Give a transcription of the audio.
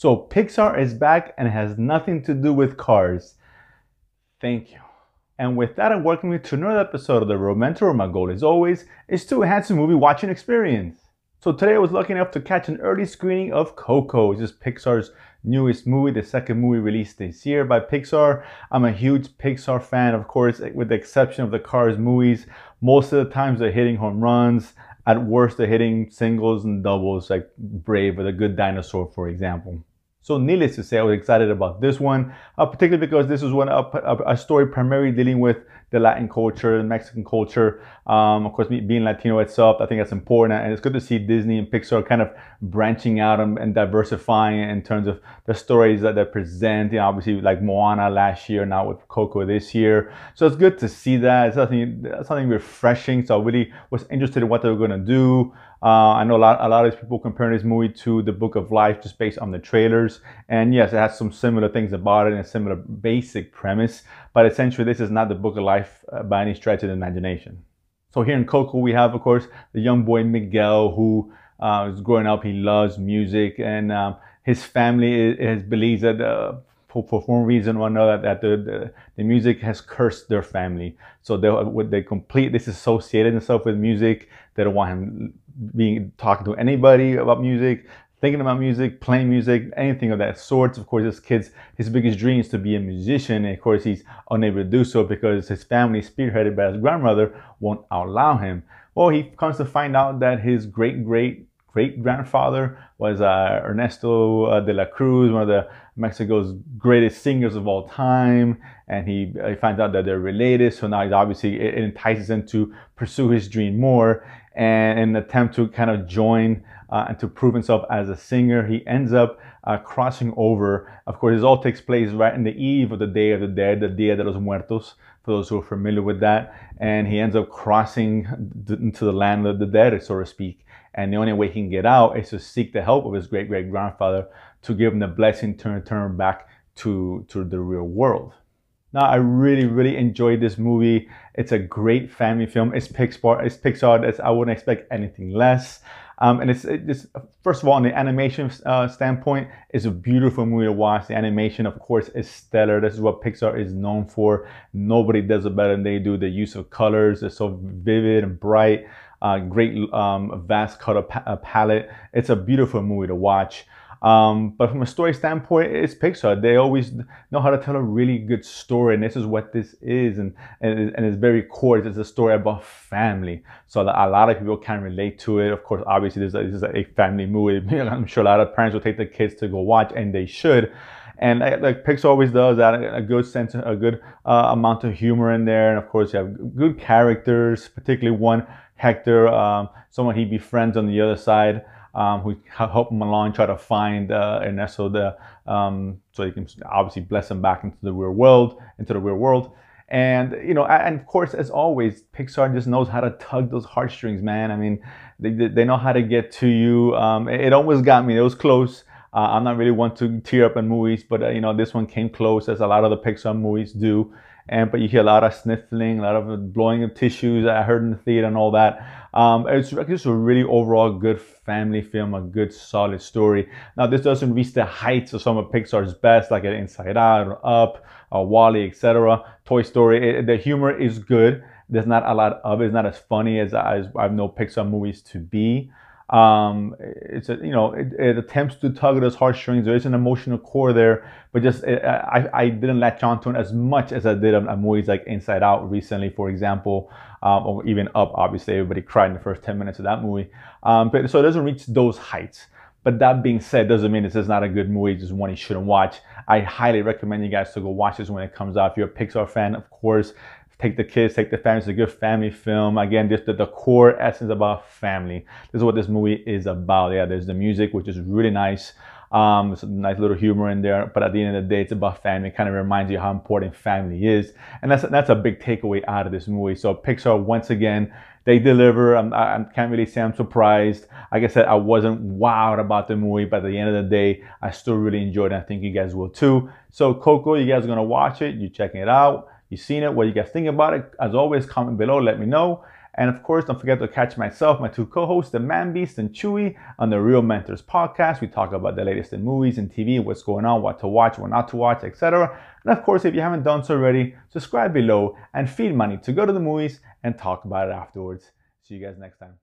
So Pixar is back and it has nothing to do with cars. Thank you. And with that, I welcome you to another episode of The Road Mentor. My goal, as always, is to enhance the movie watching experience. So today I was lucky enough to catch an early screening of Coco, which is Pixar's newest movie, the second movie released this year by Pixar. I'm a huge Pixar fan, of course, with the exception of the Cars movies. Most of the times they're hitting home runs. At worst, they're hitting singles and doubles, like Brave or The Good Dinosaur, for example. So needless to say, I was excited about this one, particularly because this was a story primarily dealing with the Latin culture, the Mexican culture. Of course, me being Latino itself, I think that's important. And it's good to see Disney and Pixar kind of branching out and diversifying in terms of the stories that they present. You know, obviously, like Moana last year, now with Coco this year. So it's good to see that. It's something refreshing. So I really was interested in what they were going to do. I know a lot of these people comparing this movie to The Book of Life just based on the trailers. And yes, it has some similar things about it and a similar basic premise. But essentially, this is not The Book of Life by any stretch of the imagination. So here in Coco, we have, of course, the young boy Miguel, who is growing up. He loves music, and his family believes that for some reason or another that the music has cursed their family. So they completely disassociated themselves with music. They don't want him talking to anybody about music, thinking about music, playing music, anything of that sort. Of course, his biggest dream is to be a musician, and of course he's unable to do so because his family, spearheaded by his grandmother, won't allow him. Well, he comes to find out that his great-grandfather was Ernesto de la Cruz, one of Mexico's greatest singers of all time, and he finds out that they're related. So now it entices him to pursue his dream more, and in an attempt to kind of join and to prove himself as a singer, he ends up crossing over. Of course, this all takes place right in the eve of the Day of the Dead, the Dia de los Muertos, for those who are familiar with that. And he ends up crossing into the land of the dead, so to speak. And the only way he can get out is to seek the help of his great-great-grandfather to give him the blessing to return back to the real world. Now, I really enjoyed this movie. It's a great family film. It's Pixar. I wouldn't expect anything less. And it's first of all, on the animation standpoint, it's a beautiful movie to watch. The animation, of course, is stellar. This is what Pixar is known for. Nobody does it better than they do. The use of colors is so vivid and bright. Great vast color palette. It's a beautiful movie to watch. But from a story standpoint, it's Pixar. They always know how to tell a really good story, and this is what this is, and it's very core. It's a story about family, so a lot of people can relate to it. Of course, obviously, this is a family movie. I'm sure a lot of parents will take their kids to go watch, and they should. And like Pixar always does, add a good sense, a good amount of humor in there, and of course, you have good characters, particularly one Hector, someone he befriends on the other side. Who help him along, try to find Ernesto, so he can obviously bless him back into the real world. And and of course, as always, Pixar just knows how to tug those heartstrings, man. I mean, they know how to get to you. It almost got me. It was close. I'm not really one to tear up in movies, but this one came close, as a lot of the Pixar movies do. But you hear a lot of sniffling, a lot of blowing of tissues I heard in the theater and all that. It's just a really overall good family film, a good solid story. Now, this doesn't reach the heights of some of Pixar's best, like Inside Out, or Up, or WALL-E, etc. Toy Story. The humor is good. There's not a lot of it. It's not as funny as I know Pixar movies to be. It attempts to tug at those heartstrings. There is an emotional core there, but just I didn't latch onto it as much as I did on movies like Inside Out recently, for example, or even Up. Obviously, everybody cried in the first 10 minutes of that movie. But so it doesn't reach those heights. But that being said, doesn't mean this is not a good movie. It's just one you shouldn't watch. I highly recommend you guys to go watch this when it comes out. If you're a Pixar fan, of course, take the kids, take the family. It's a good family film. Again, just the core essence about family. This is what this movie is about. Yeah, there's the music, which is really nice. There's a nice little humor in there. But at the end of the day, it's about family. It kind of reminds you how important family is. And that's a big takeaway out of this movie. So Pixar, once again, they deliver. I can't really say I'm surprised. Like I said, I wasn't wowed about the movie, but at the end of the day, I still really enjoyed it. I think you guys will too. So Coco, you guys are going to watch it. You're checking it out. You've seen it. What you guys think about it? As always, comment below. Let me know. And of course, don't forget to catch myself, my two co-hosts, the Man Beast and Chewy, on the Real Mentors podcast. We talk about the latest in movies and TV, what's going on, what to watch, what not to watch, etc. And of course, if you haven't done so already, subscribe below and feed money to go to the movies and talk about it afterwards. See you guys next time.